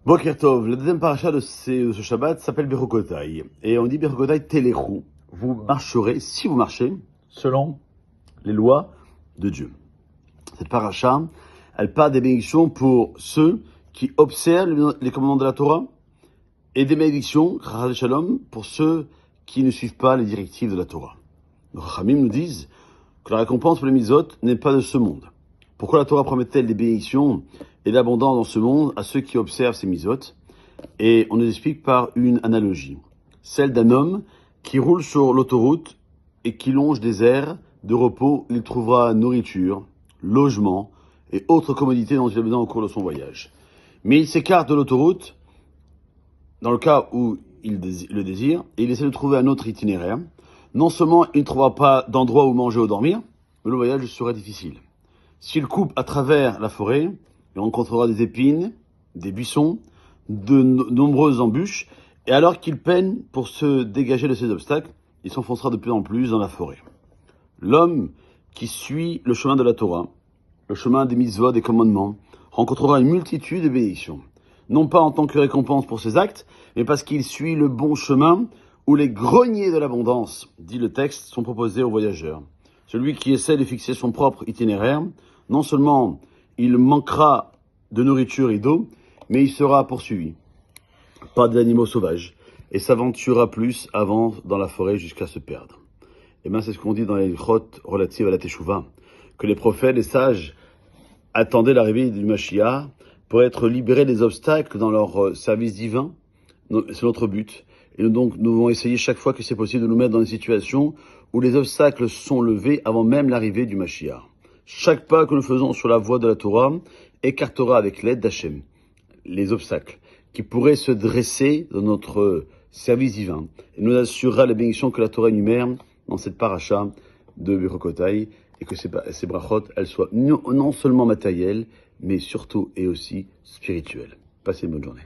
Boker Tov, la deuxième paracha de ce Shabbat s'appelle Bechokotai. Et on dit Bechokotai Telechu. Vous marcherez, si vous marchez, selon les lois de Dieu. Cette paracha, elle parle des bénédictions pour ceux qui observent les commandements de la Torah et des bénédictions, Chachal Shalom, pour ceux qui ne suivent pas les directives de la Torah. Nos Chachamim nous disent que la récompense pour les Mizot n'est pas de ce monde. Pourquoi la Torah promet-elle des bénédictions et l'abondance dans ce monde à ceux qui observent ces Mizot? Et on nous explique par une analogie. Celle d'un homme qui roule sur l'autoroute et qui longe des aires de repos. Il trouvera nourriture, logement et autres commodités dont il a besoin au cours de son voyage. Mais il s'écarte de l'autoroute dans le cas où il le désire et il essaie de trouver un autre itinéraire. Non seulement il ne trouvera pas d'endroit où manger ou dormir, mais le voyage sera difficile. S'il coupe à travers la forêt, il rencontrera des épines, des buissons, de nombreuses embûches, et alors qu'il peine pour se dégager de ces obstacles, il s'enfoncera de plus en plus dans la forêt. L'homme qui suit le chemin de la Torah, le chemin des mitzvot, des commandements, rencontrera une multitude de bénédictions. Non pas en tant que récompense pour ses actes, mais parce qu'il suit le bon chemin où les greniers de l'abondance, dit le texte, sont proposés aux voyageurs. Celui qui essaie de fixer son propre itinéraire, non seulement il manquera de nourriture et d'eau, mais il sera poursuivi par des animaux sauvages et s'aventurera plus avant dans la forêt jusqu'à se perdre. Et bien c'est ce qu'on dit dans les grottes relatives à la Teshuvah, que les prophètes, les sages, attendaient l'arrivée du Mashiach pour être libérés des obstacles dans leur service divin. C'est notre but. Et donc, nous devons essayer chaque fois que c'est possible de nous mettre dans des situations où les obstacles sont levés avant même l'arrivée du Mashiach. Chaque pas que nous faisons sur la voie de la Torah écartera avec l'aide d'Hachem les obstacles qui pourraient se dresser dans notre service divin et nous assurera la bénédiction que la Torah énumère dans cette paracha de Bechokotai et que ces brachot, elles soient non seulement matérielles, mais surtout et aussi spirituelles. Passez une bonne journée.